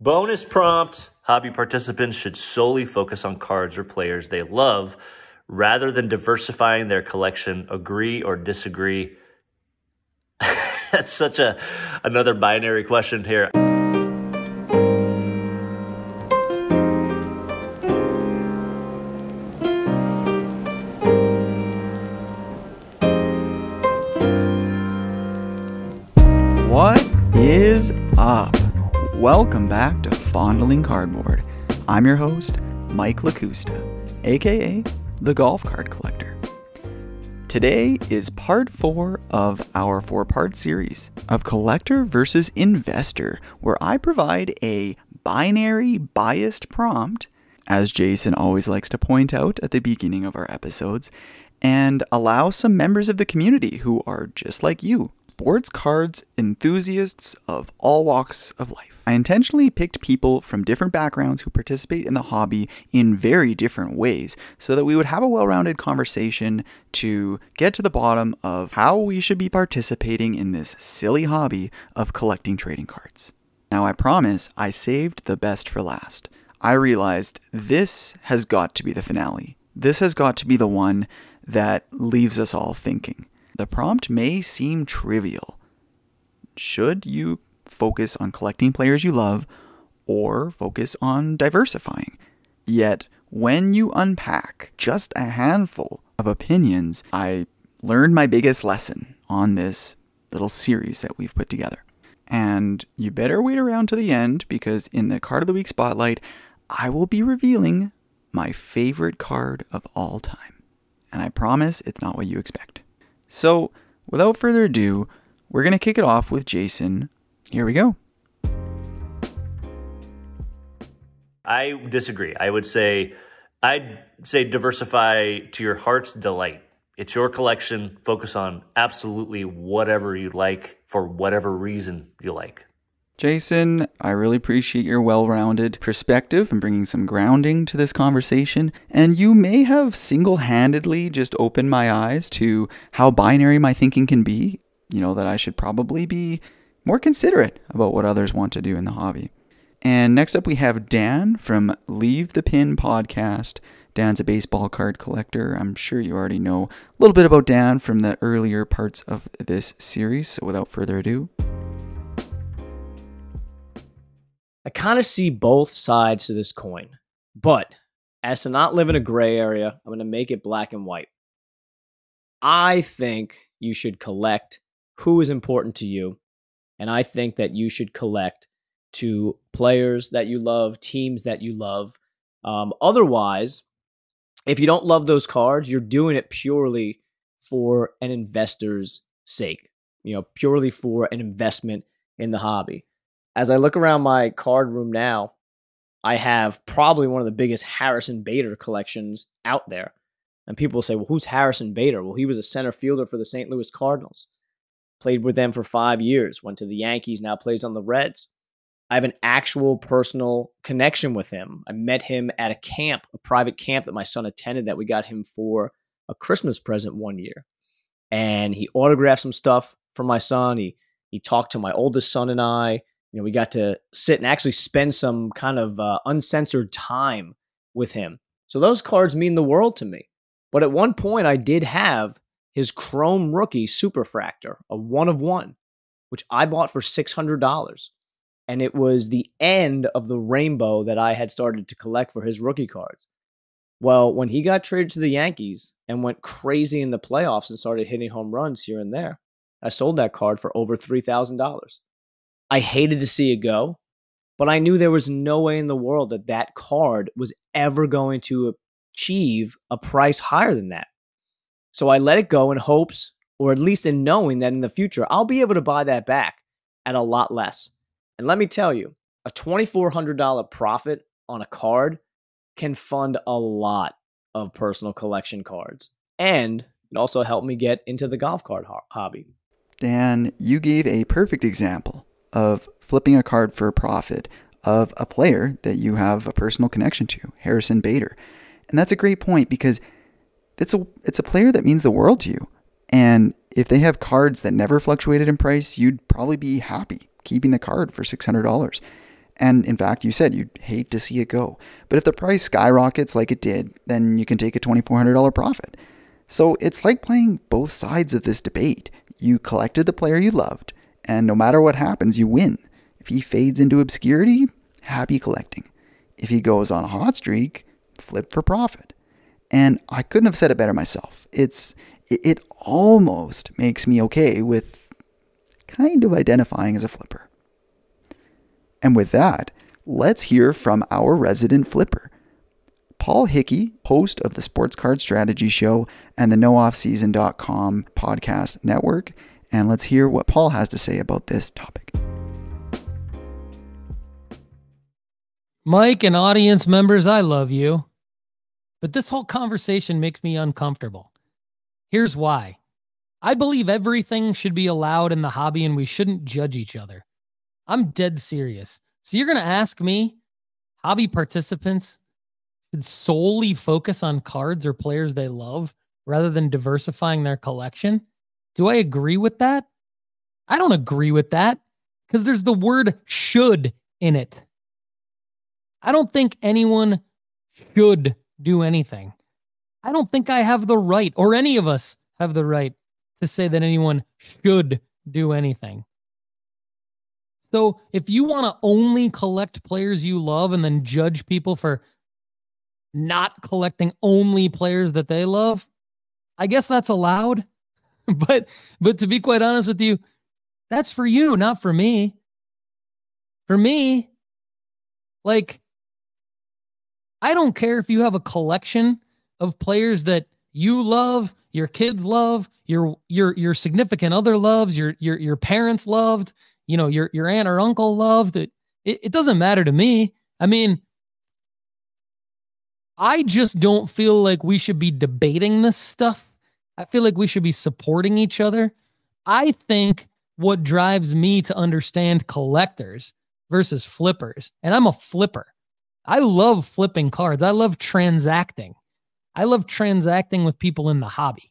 Bonus prompt. Hobby participants should solely focus on cards or players they love rather than diversifying their collection. Agree or disagree? That's such another binary question here. What is up? Welcome back to Fondling Cardboard. I'm your host, Mike Lakusta, aka the Golf Card Collector. Today is part 4 of our 4-part series of Collector versus Investor, where I provide a binary biased prompt, as Jason always likes to point out at the beginning of our episodes, and allow some members of the community who are just like you, sports cards enthusiasts of all walks of life. I intentionally picked people from different backgrounds who participate in the hobby in very different ways so that we would have a well-rounded conversation to get to the bottom of how we should be participating in this silly hobby of collecting trading cards. Now, I promise I saved the best for last. I realized this has got to be the finale. This has got to be the one that leaves us all thinking. The prompt may seem trivial. Should you focus on collecting players you love or focus on diversifying? Yet, when you unpack just a handful of opinions, I learned my biggest lesson on this little series that we've put together. And you better wait around to the end because in the Card of the Week Spotlight, I will be revealing my favorite card of all time. And I promise it's not what you expect. So, without further ado, we're going to kick it off with Jason. Here we go. I disagree. I'd say diversify to your heart's delight. It's your collection. Focus on absolutely whatever you like for whatever reason you like. Jason, I really appreciate your well-rounded perspective and bringing some grounding to this conversation. And you may have single-handedly just opened my eyes to how binary my thinking can be. You know, that I should probably be more considerate about what others want to do in the hobby. And next up we have Dan from Leave the Pin podcast. Dan's a baseball card collector. I'm sure you already know a little bit about Dan from the earlier parts of this series. So without further ado. I kind of see both sides to this coin, but as to not live in a gray area, I'm going to make it black and white. I think you should collect who is important to you, and I think that you should collect to players that you love, teams that you love. Otherwise, if you don't love those cards, you're doing it purely for an investor's sake, purely for an investment in the hobby. As I look around my card room now, I have probably one of the biggest Harrison Bader collections out there. And people will say, well, who's Harrison Bader? Well, he was a center fielder for the St. Louis Cardinals. Played with them for 5 years. Went to the Yankees, now plays on the Reds. I have an actual personal connection with him. I met him at a camp, a private camp that my son attended that we got him for a Christmas present one year. And he autographed some stuff for my son. He talked to my oldest son and I. We got to sit and actually spend some kind of uncensored time with him. So those cards mean the world to me. But at one point, I did have his Chrome Rookie Superfractor, a 1-of-1, which I bought for $600. And it was the end of the rainbow that I had started to collect for his rookie cards. Well, when he got traded to the Yankees and went crazy in the playoffs and started hitting home runs here and there, I sold that card for over $3,000. I hated to see it go, but I knew there was no way in the world that that card was ever going to achieve a price higher than that. So I let it go in hopes, or at least in knowing that in the future, I'll be able to buy that back at a lot less. And let me tell you, a $2,400 profit on a card can fund a lot of personal collection cards. And it also helped me get into the golf card hobby. Dan, you gave a perfect example of flipping a card for a profit of a player that you have a personal connection to, Harrison Bader. And that's a great point because it's a player that means the world to you. And if they have cards that never fluctuated in price, you'd probably be happy keeping the card for $600. And in fact, you said you'd hate to see it go. But if the price skyrockets like it did, then you can take a $2,400 profit. So it's like playing both sides of this debate. You collected the player you loved, and no matter what happens, you win. If he fades into obscurity, happy collecting. If he goes on a hot streak, flip for profit. And I couldn't have said it better myself. It almost makes me okay with kind of identifying as a flipper. And with that, let's hear from our resident flipper, Paul Hickey, host of the Sports Card Strategy Show and the NoOffSeason.com podcast network. And let's hear what Paul has to say about this topic. Mike and audience members, I love you. But this whole conversation makes me uncomfortable. Here's why. I believe everything should be allowed in the hobby and we shouldn't judge each other. I'm dead serious. So you're going to ask me, hobby participants should solely focus on cards or players they love rather than diversifying their collection? Do I agree with that? I don't agree with that because there's the word should in it. I don't think anyone should do anything. I don't think I have the right, or any of us have the right, to say that anyone should do anything. So if you want to only collect players you love and then judge people for not collecting only players that they love, I guess that's allowed. But to be quite honest with you, that's for you, not for me. For me, like, I don't care if you have a collection of players that you love, your kids love, your significant other loves, your parents loved, you know, your aunt or uncle loved. It doesn't matter to me. I mean, I just don't feel like we should be debating this stuff. I feel like we should be supporting each other. I think what drives me to understand collectors versus flippers, and I'm a flipper. I love flipping cards. I love transacting. I love transacting with people in the hobby.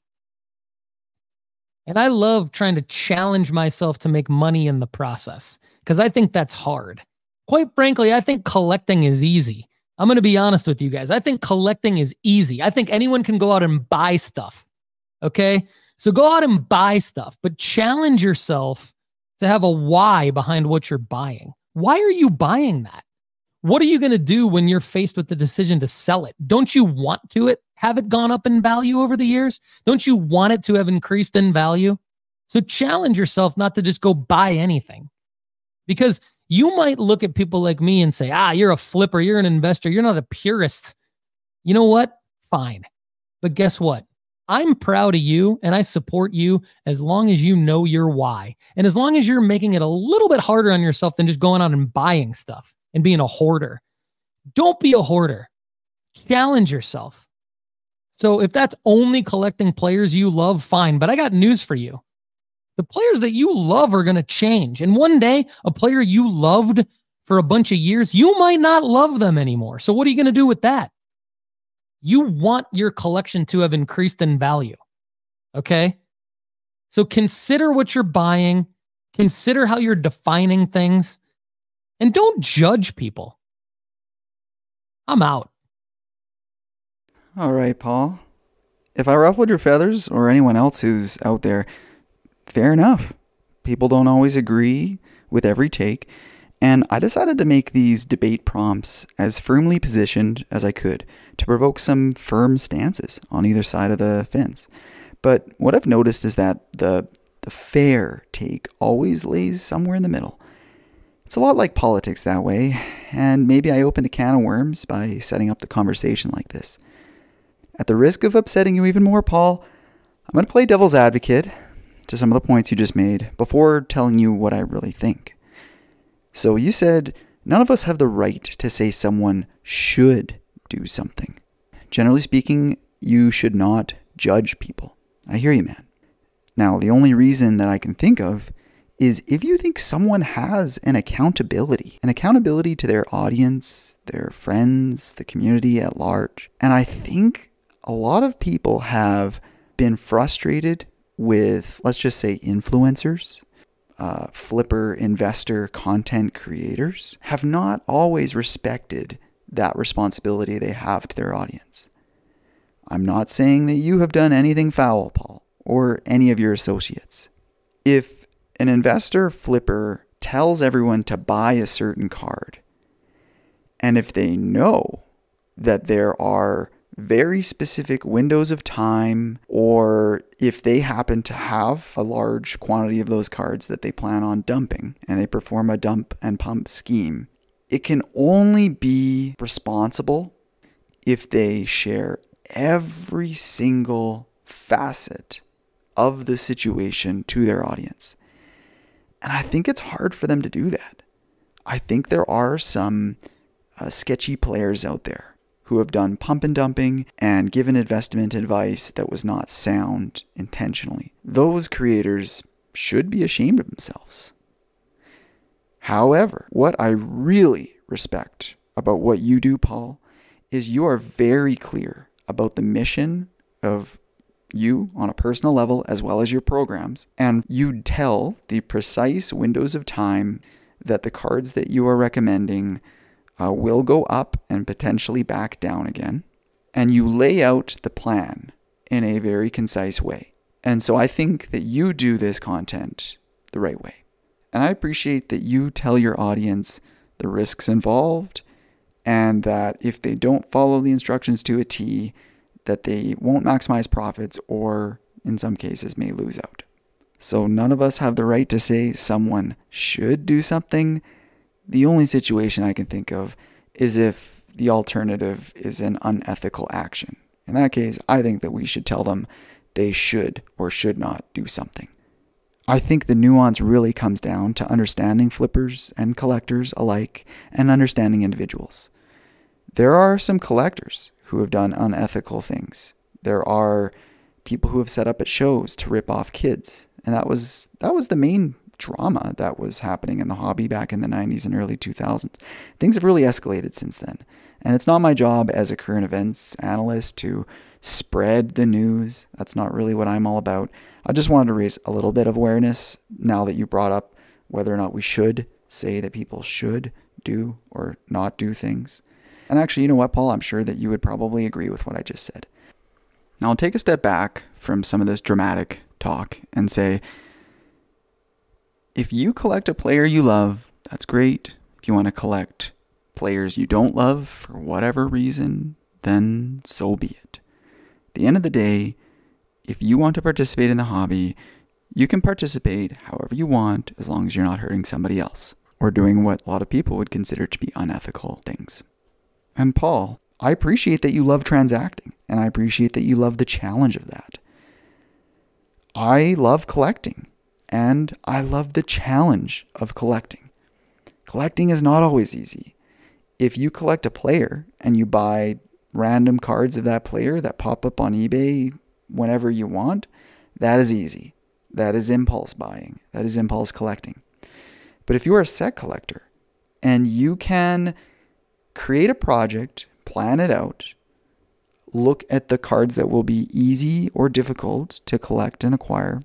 And I love trying to challenge myself to make money in the process because I think that's hard. Quite frankly, I think collecting is easy. I'm going to be honest with you guys. I think collecting is easy. I think anyone can go out and buy stuff. Okay? So go out and buy stuff, but challenge yourself to have a why behind what you're buying. Why are you buying that? What are you going to do when you're faced with the decision to sell it? Don't you want to have it gone up in value over the years? Don't you want it to have increased in value? So challenge yourself not to just go buy anything. Because you might look at people like me and say, you're a flipper, you're an investor, you're not a purist. You know what? Fine. But guess what? I'm proud of you and I support you as long as you know your why. And as long as you're making it a little bit harder on yourself than just going out and buying stuff and being a hoarder. Don't be a hoarder. Challenge yourself. So if that's only collecting players you love, fine. But I got news for you. The players that you love are going to change. And one day, a player you loved for a bunch of years, you might not love them anymore. So what are you going to do with that? You want your collection to have increased in value. Okay? So consider what you're buying. Consider how you're defining things. And don't judge people. I'm out. All right, Paul. If I ruffled your feathers or anyone else who's out there, fair enough. People don't always agree with every take. And I decided to make these debate prompts as firmly positioned as I could to provoke some firm stances on either side of the fence. But what I've noticed is that the fair take always lays somewhere in the middle. It's a lot like politics that way, and maybe I opened a can of worms by setting up the conversation like this. At the risk of upsetting you even more, Paul, I'm going to play devil's advocate to some of the points you just made before telling you what I really think. So you said none of us have the right to say someone should do something. Generally speaking, you should not judge people. I hear you, man. Now, the only reason that I can think of is if you think someone has an accountability to their audience, their friends, the community at large. And I think a lot of people have been frustrated with, let's just say, influencers, flipper investor content creators have not always respected that responsibility they have to their audience. I'm not saying that you have done anything foul, Paul, or any of your associates. If an investor flipper tells everyone to buy a certain card, and if they know that there are very specific windows of time, or if they happen to have a large quantity of those cards that they plan on dumping, and they perform a dump and pump scheme, it can only be responsible if they share every single facet of the situation to their audience. And I think it's hard for them to do that. I think there are some sketchy players out there who have done pump and dumping and given investment advice that was not sound intentionally. Those creators should be ashamed of themselves. However, what I really respect about what you do, Paul, is you are very clear about the mission of you on a personal level as well as your programs, and you tell the precise windows of time that the cards that you are recommending will go up and potentially back down again. And you lay out the plan in a very concise way. And so I think that you do this content the right way. And I appreciate that you tell your audience the risks involved, and that if they don't follow the instructions to a T, that they won't maximize profits, or in some cases may lose out. So none of us have the right to say someone should do something. The only situation I can think of is if the alternative is an unethical action. In that case, I think that we should tell them they should or should not do something. I think the nuance really comes down to understanding flippers and collectors alike, and understanding individuals. There are some collectors who have done unethical things. There are people who have set up at shows to rip off kids. And that was the main drama that was happening in the hobby back in the 90s and early 2000s. Things have really escalated since then. And it's not my job as a current events analyst to spread the news. That's not really what I'm all about. I just wanted to raise a little bit of awareness now that you brought up whether or not we should say that people should do or not do things. And actually, you know what, Paul? I'm sure that you would probably agree with what I just said. Now, I'll take a step back from some of this dramatic talk and say, if you collect a player you love, that's great. If you want to collect players you don't love for whatever reason, then so be it. At the end of the day, if you want to participate in the hobby, you can participate however you want, as long as you're not hurting somebody else or doing what a lot of people would consider to be unethical things. And Paul, I appreciate that you love transacting, and I appreciate that you love the challenge of that. I love collecting, and I love the challenge of collecting. Collecting is not always easy. If you collect a player and you buy random cards of that player that pop up on eBay whenever you want, that is easy. That is impulse buying. That is impulse collecting. But if you are a set collector and you can create a project, plan it out, look at the cards that will be easy or difficult to collect and acquire,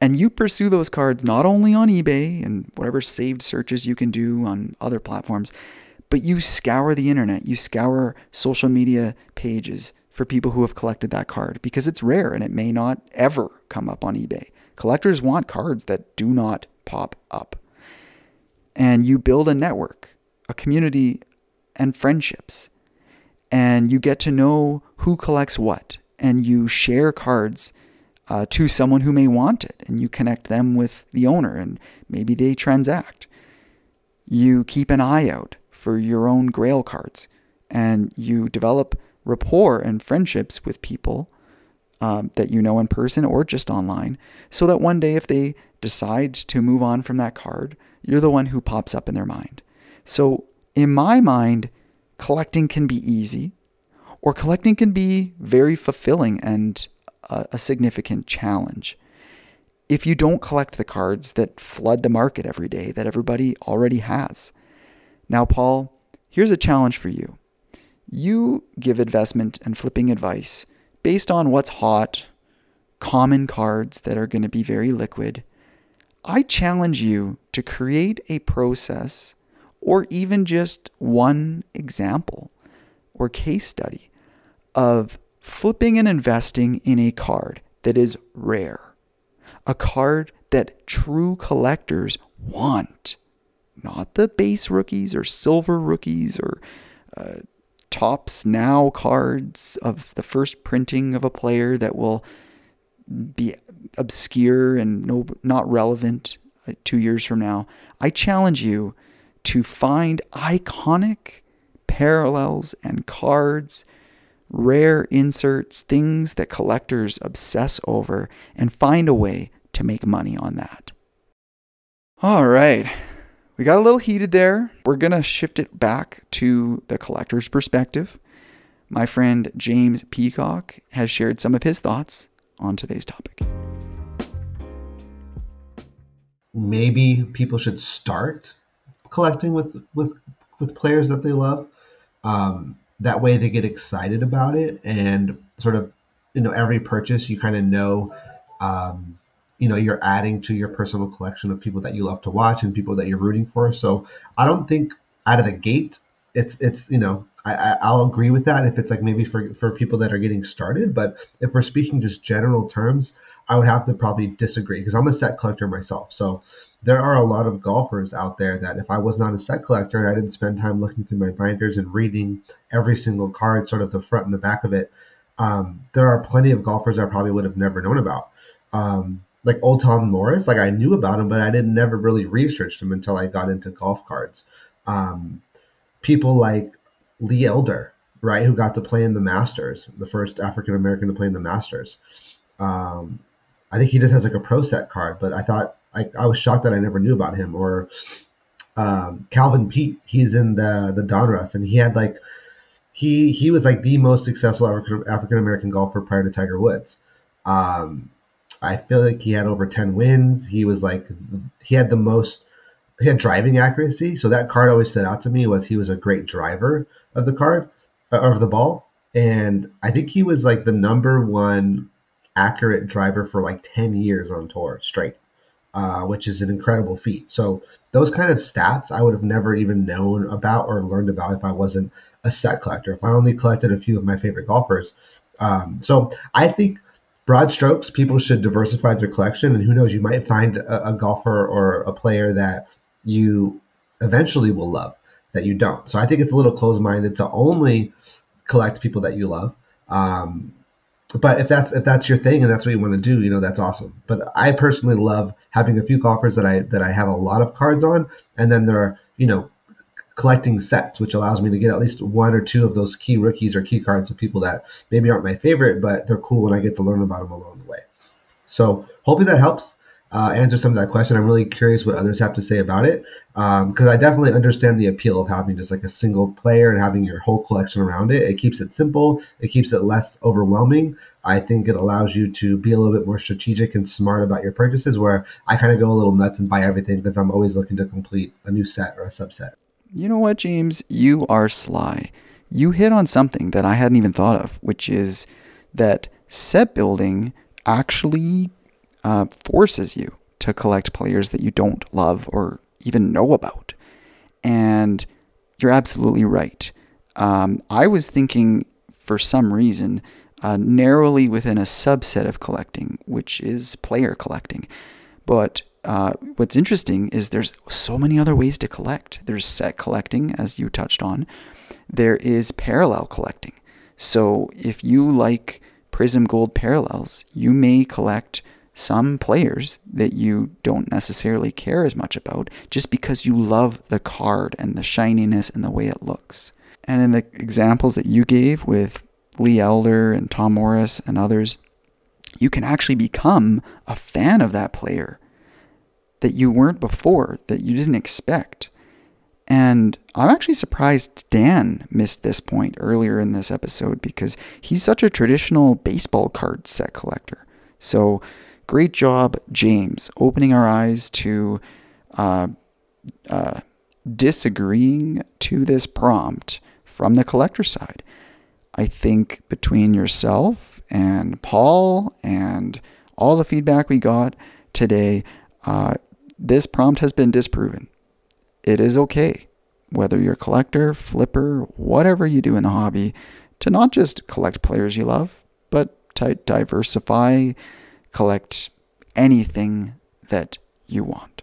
and you pursue those cards not only on eBay and whatever saved searches you can do on other platforms, but you scour the internet, you scour social media pages for people who have collected that card, because it's rare and it may not ever come up on eBay. Collectors want cards that do not pop up. And you build a network, a community, and friendships. And you get to know who collects what. And you share cards to someone who may want it. And you connect them with the owner, and maybe they transact. You keep an eye out for your own Grail cards. And you develop rapport and friendships with people that you know in person or just online, so that one day if they decide to move on from that card, you're the one who pops up in their mind. So in my mind, collecting can be easy, or collecting can be very fulfilling and a significant challenge. If you don't collect the cards that flood the market every day that everybody already has. Now, Paul, here's a challenge for you. You give investment and flipping advice based on what's hot, common cards that are going to be very liquid. I challenge you to create a process or even just one example or case study of flipping and investing in a card that is rare, a card that true collectors want, not the base rookies or silver rookies or Topps Now cards of the first printing of a player that will be obscure and not relevant 2 years from now. I challenge you to find iconic parallels and cards, rare inserts, things that collectors obsess over, and find a way to make money on that. All right. We got a little heated there. We're going to shift it back to the collector's perspective. My friend James Peacock has shared some of his thoughts on today's topic. Maybe people should start collecting with players that they love. That way they get excited about it, and sort of, every purchase you kind of know, you're adding to your personal collection of people that you love to watch and people that you're rooting for. So I don't think out of the gate I'll agree with that if it's like maybe for people that are getting started. But if we're speaking just general terms, I would have to probably disagree, because I'm a set collector myself. So there are a lot of golfers out there that if I was not a set collector and I didn't spend time looking through my binders and reading every single card, sort of the front and the back of it, there are plenty of golfers I probably would have never known about. Like Old Tom Morris, like I knew about him, but I didn't never really researched him until I got into golf cards. People like Lee Elder, right, who got to play in the Masters, the first African American to play in the Masters. I think he just has like a pro set card, but I was shocked that I never knew about him. Or Calvin Peete, he's in the Donruss, and he had like he was like the most successful African American golfer prior to Tiger Woods. I feel like he had over 10 wins. He had driving accuracy. So that card always stood out to me. He was a great driver of the card, of the ball. And I think he was like the number one accurate driver for like 10 years on tour straight, which is an incredible feat. So those kind of stats I would have never even known about or learned about if I wasn't a set collector, if I only collected a few of my favorite golfers. So I think, broad strokes, people should diversify their collection, and who knows, you might find a golfer or a player that you eventually will love that you don't. So I think it's a little closed-minded to only collect people that you love. But if that's your thing and that's what you want to do, that's awesome. But I personally love having a few golfers that I have a lot of cards on, and then there are, collecting sets, which allows me to get at least one or two of those key rookies or key cards of people that maybe aren't my favorite, but they're cool and I get to learn about them along the way. So hopefully that helps answer some of that question. I'm really curious what others have to say about it, because I definitely understand the appeal of having just like a single player and having your whole collection around it. It keeps it simple. It keeps it less overwhelming. I think it allows you to be a little bit more strategic and smart about your purchases, where I kind of go a little nuts and buy everything because I'm always looking to complete a new set or a subset. You know what, James? You are sly. You hit on something that I hadn't even thought of, which is that set building actually forces you to collect players that you don't love or even know about. And you're absolutely right. I was thinking, for some reason, narrowly within a subset of collecting, which is player collecting. But what's interesting is there's so many other ways to collect. There's set collecting, as you touched on. There is parallel collecting. So if you like Prism Gold parallels, you may collect some players that you don't necessarily care as much about just because you love the card and the shininess and the way it looks. And in the examples that you gave with Lee Elder and Tom Morris and others, you can actually become a fan of that player that you weren't before, that you didn't expect. And I'm actually surprised Dan missed this point earlier in this episode, because he's such a traditional baseball card set collector. So great job, James, opening our eyes to disagreeing to this prompt from the collector side. I think between yourself and Paul and all the feedback we got today, this prompt has been disproven. It is okay, whether you're a collector, flipper, whatever you do in the hobby, to not just collect players you love, but to diversify, collect anything that you want.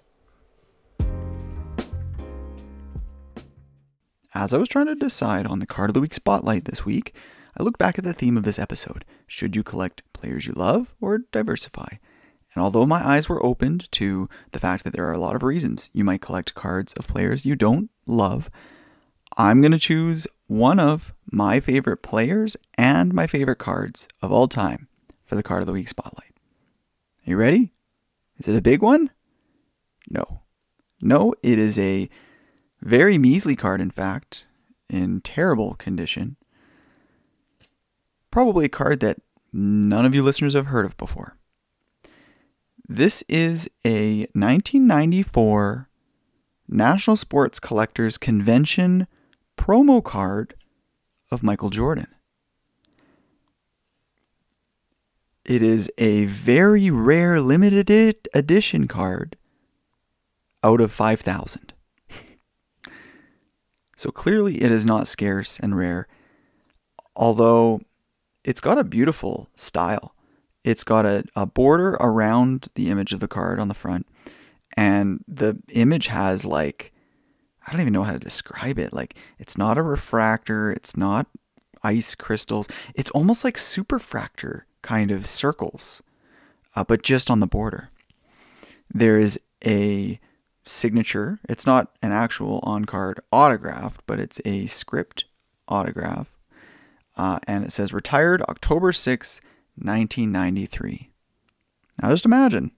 As I was trying to decide on the Card of the Week spotlight this week, I looked back at the theme of this episode. Should you collect players you love or diversify? And although my eyes were opened to the fact that there are a lot of reasons you might collect cards of players you don't love, I'm going to choose one of my favorite players and my favorite cards of all time for the Card of the Week spotlight. Are you ready? Is it a big one? No. No, it is a very measly card, in fact, in terrible condition. Probably a card that none of you listeners have heard of before. This is a 1994 National Sports Collectors Convention promo card of Michael Jordan. It is a very rare limited edition card out of 5,000. So clearly it is not scarce and rare, although it's got a beautiful style. It's got a border around the image of the card on the front, and the image has like, I don't even know how to describe it. Like, it's not a refractor, it's not ice crystals. It's almost like superfractor kind of circles, but just on the border. There is a signature. It's not an actual on-card autograph, but it's a script autograph. And it says, retired October 6, 1993. Now just imagine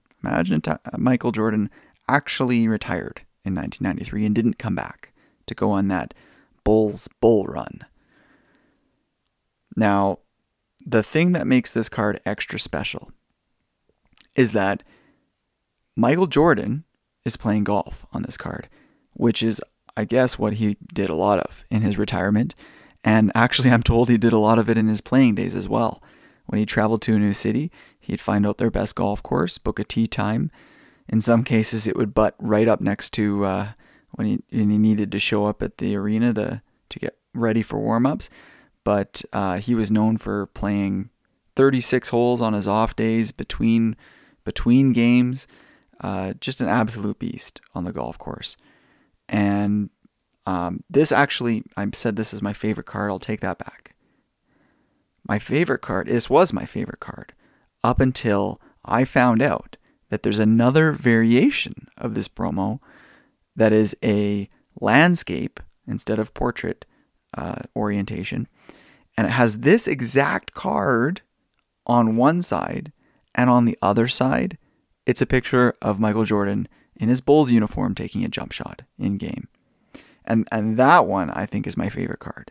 Michael Jordan actually retired in 1993 and didn't come back to go on that Bulls bull run. Now, the thing that makes this card extra special is that Michael Jordan is playing golf on this card, which is, I guess, what he did a lot of in his retirement. And actually, I'm told he did a lot of it in his playing days as well. When he traveled to a new city, he'd find out their best golf course, book a tee time. In some cases, it would butt right up next to when he needed to show up at the arena to get ready for warm-ups. But he was known for playing 36 holes on his off days between games. Just an absolute beast on the golf course. And this actually, I said this is my favorite card. I'll take that back. This was my favorite card up until I found out that there's another variation of this promo that is a landscape instead of portrait orientation. And it has this exact card on one side, and on the other side, it's a picture of Michael Jordan in his Bulls uniform taking a jump shot in game. And that one I think is my favorite card.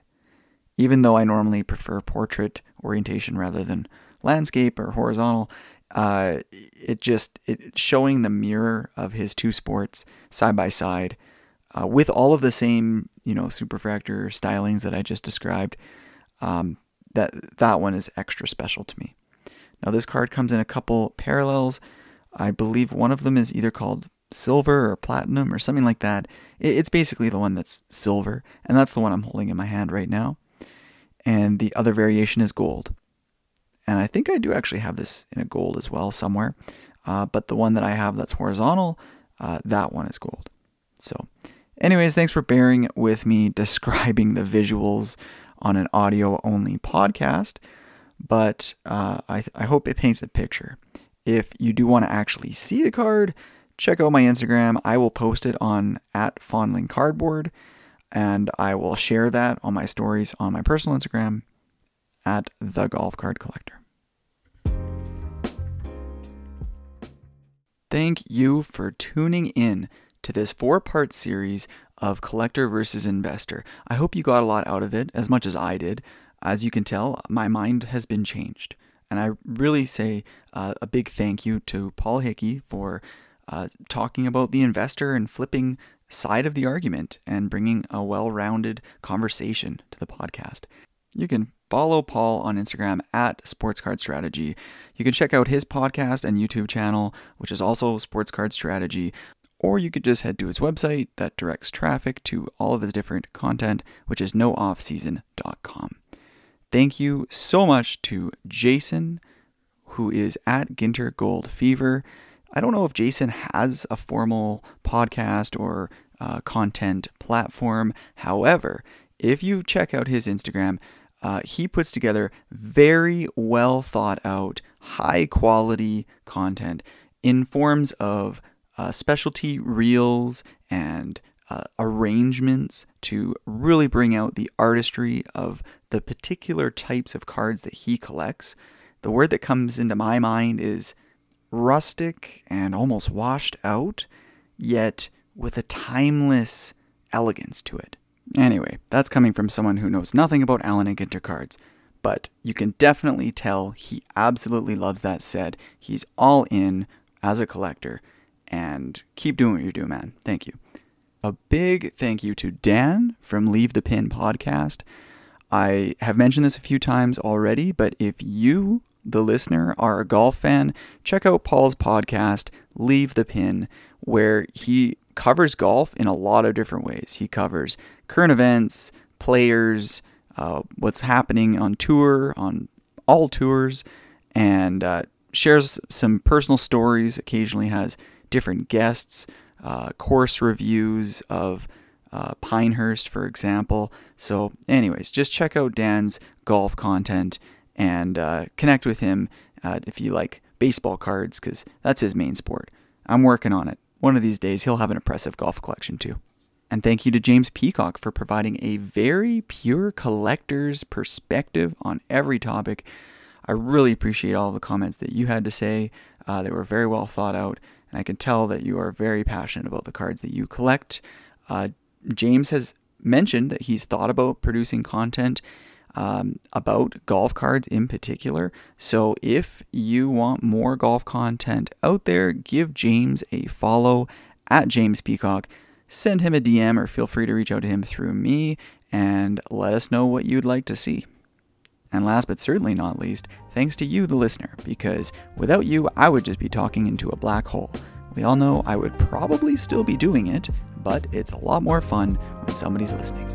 Even though I normally prefer portrait orientation rather than landscape or horizontal, it's showing the mirror of his two sports side by side, with all of the same, superfractor stylings that I just described. That one is extra special to me. Now this card comes in a couple parallels. I believe one of them is either called silver or platinum or something like that. It's basically the one that's silver, and that's the one I'm holding in my hand right now. And the other variation is gold. And I think I do actually have this in a gold as well somewhere. But the one that I have that's horizontal, that one is gold. So anyways, thanks for bearing with me describing the visuals on an audio-only podcast. But I hope it paints a picture. If you do want to actually see the card, check out my Instagram. I will post it on @fondlingcardboard. And I will share that on my stories on my personal Instagram @thegolfcardcollector. Thank you for tuning in to this 4-part series of Collector versus Investor. I hope you got a lot out of it, as much as I did. As you can tell, my mind has been changed. And I really say a big thank you to Paul Hickey for talking about the investor and flipping side of the argument and bringing a well-rounded conversation to the podcast. You can follow Paul on Instagram @SportsCardStrategy. You can check out his podcast and YouTube channel, which is also Sports Card Strategy, or you could just head to his website that directs traffic to all of his different content, which is nooffseason.com. Thank you so much to Jason, who is at Ginter Gold Fever. I don't know if Jason has a formal podcast or content platform. However, if you check out his Instagram, he puts together very well thought out, high quality content in forms of specialty reels and arrangements to really bring out the artistry of the particular types of cards that he collects. The word that comes into my mind is rustic and almost washed out, yet with a timeless elegance to it. Anyway, that's coming from someone who knows nothing about Allen and Ginter cards, but you can definitely tell he absolutely loves that set. He's all in as a collector, and keep doing what you're doing, man. Thank you. A big thank you to Dan from Leave the Pin podcast. I have mentioned this a few times already, but if you, the listener, are a golf fan, check out Paul's podcast, Leave the Pin, where he covers golf in a lot of different ways. He covers current events, players, what's happening on tour, on all tours, and shares some personal stories, occasionally has different guests, course reviews of Pinehurst, for example. So anyways, just check out Dan's golf content and connect with him if you like baseball cards, because that's his main sport. I'm working on it. One of these days, he'll have an impressive golf collection too. And thank you to James Peacock for providing a very pure collector's perspective on every topic. I really appreciate all the comments that you had to say. They were very well thought out, and I can tell that you are very passionate about the cards that you collect. James has mentioned that he's thought about producing content about golf cards in particular. So if you want more golf content out there, give James a follow at James Peacock. Send him a DM or feel free to reach out to him through me and let us know what you'd like to see. And last but certainly not least, thanks to you, the listener, because without you, I would just be talking into a black hole. We all know I would probably still be doing it, but it's a lot more fun when somebody's listening.